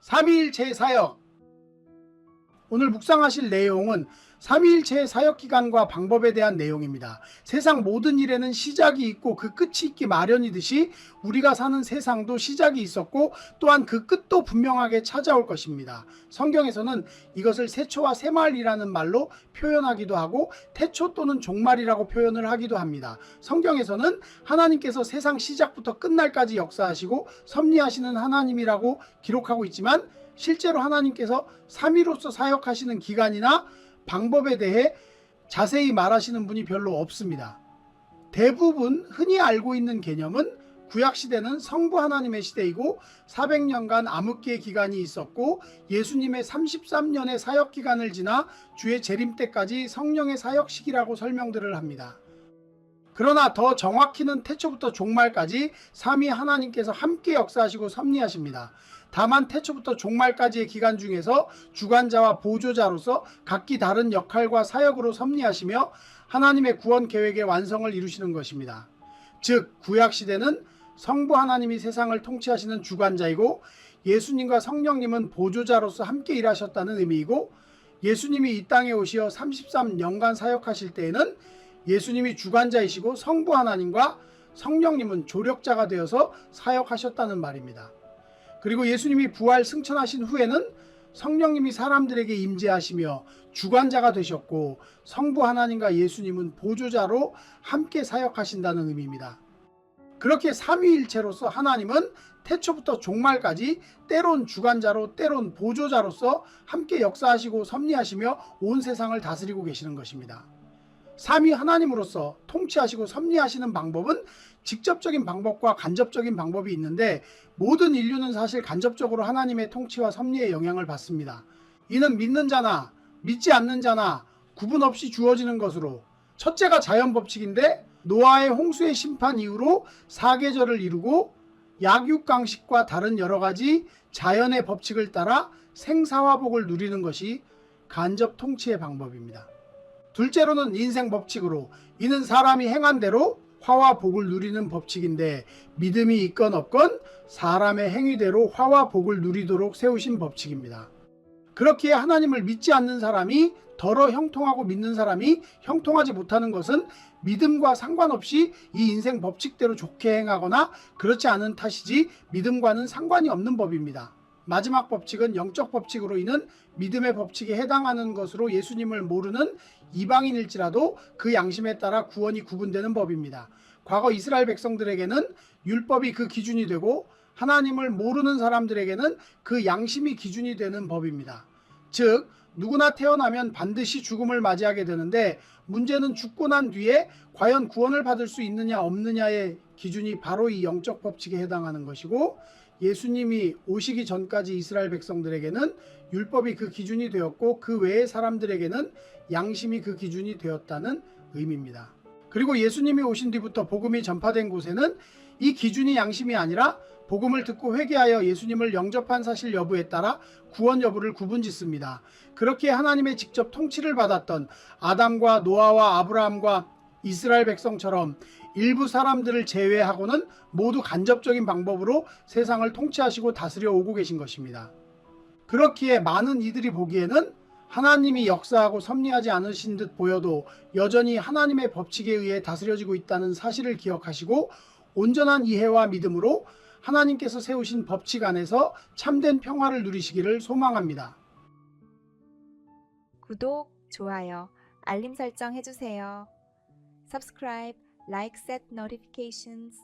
삼위일체의 사역. 오늘 묵상하실 내용은 삼위일체의 사역기간과 방법에 대한 내용입니다. 세상 모든 일에는 시작이 있고 그 끝이 있기 마련이듯이 우리가 사는 세상도 시작이 있었고 또한 그 끝도 분명하게 찾아올 것입니다. 성경에서는 이것을 세초와 세말이라는 말로 표현하기도 하고 태초 또는 종말이라고 표현을 하기도 합니다. 성경에서는 하나님께서 세상 시작부터 끝날까지 역사하시고 섭리하시는 하나님이라고 기록하고 있지만 실제로 하나님께서 삼위로서 사역하시는 기간이나 방법에 대해 자세히 말하시는 분이 별로 없습니다. 대부분 흔히 알고 있는 개념은 구약시대는 성부 하나님의 시대이고 400년간 암흑기의 기간이 있었고 예수님의 33년의 사역기간을 지나 주의 재림 때까지 성령의 사역 시기라고 설명들을 합니다. 그러나 더 정확히는 태초부터 종말까지 삼위 하나님께서 함께 역사하시고 섭리하십니다. 다만 태초부터 종말까지의 기간 중에서 주관자와 보조자로서 각기 다른 역할과 사역으로 섭리하시며 하나님의 구원 계획의 완성을 이루시는 것입니다. 즉 구약시대는 성부 하나님이 세상을 통치하시는 주관자이고 예수님과 성령님은 보조자로서 함께 일하셨다는 의미이고 예수님이 이 땅에 오시어 33년간 사역하실 때에는 예수님이 주관자이시고 성부 하나님과 성령님은 조력자가 되어서 사역하셨다는 말입니다. 그리고 예수님이 부활 승천하신 후에는 성령님이 사람들에게 임재하시며 주관자가 되셨고 성부 하나님과 예수님은 보조자로 함께 사역하신다는 의미입니다. 그렇게 삼위일체로서 하나님은 태초부터 종말까지 때론 주관자로 때론 보조자로서 함께 역사하시고 섭리하시며 온 세상을 다스리고 계시는 것입니다. 삼위 하나님으로서 통치하시고 섭리하시는 방법은 직접적인 방법과 간접적인 방법이 있는데 모든 인류는 사실 간접적으로 하나님의 통치와 섭리의 영향을 받습니다. 이는 믿는 자나 믿지 않는 자나 구분 없이 주어지는 것으로 첫째가 자연 법칙인데 노아의 홍수의 심판 이후로 사계절을 이루고 약육강식과 다른 여러 가지 자연의 법칙을 따라 생사화복을 누리는 것이 간접 통치의 방법입니다. 둘째로는 인생 법칙으로 이는 사람이 행한 대로 화와 복을 누리는 법칙인데 믿음이 있건 없건 사람의 행위대로 화와 복을 누리도록 세우신 법칙입니다. 그렇기에 하나님을 믿지 않는 사람이 더러 형통하고 믿는 사람이 형통하지 못하는 것은 믿음과 상관없이 이 인생 법칙대로 좋게 행하거나 그렇지 않은 탓이지 믿음과는 상관이 없는 법입니다. 마지막 법칙은 영적 법칙으로 인한 믿음의 법칙에 해당하는 것으로 예수님을 모르는 이방인일지라도 그 양심에 따라 구원이 구분되는 법입니다. 과거 이스라엘 백성들에게는 율법이 그 기준이 되고 하나님을 모르는 사람들에게는 그 양심이 기준이 되는 법입니다. 즉 누구나 태어나면 반드시 죽음을 맞이하게 되는데 문제는 죽고 난 뒤에 과연 구원을 받을 수 있느냐 없느냐의 기준이 바로 이 영적 법칙에 해당하는 것이고 예수님이 오시기 전까지 이스라엘 백성들에게는 율법이 그 기준이 되었고 그 외의 사람들에게는 양심이 그 기준이 되었다는 의미입니다. 그리고 예수님이 오신 뒤부터 복음이 전파된 곳에는 이 기준이 양심이 아니라 복음을 듣고 회개하여 예수님을 영접한 사실 여부에 따라 구원 여부를 구분짓습니다. 그렇게 하나님의 직접 통치를 받았던 아담과 노아와 아브라함과 이스라엘 백성처럼 일부 사람들을 제외하고는 모두 간접적인 방법으로 세상을 통치하시고 다스려 오고 계신 것입니다. 그렇기에 많은 이들이 보기에는 하나님이 역사하고 섭리하지 않으신 듯 보여도 여전히 하나님의 법칙에 의해 다스려지고 있다는 사실을 기억하시고 온전한 이해와 믿음으로 하나님께서 세우신 법칙 안에서 참된 평화를 누리시기를 소망합니다. 구독, 좋아요, 알림 설정 해주세요. Subscribe, like, set notifications.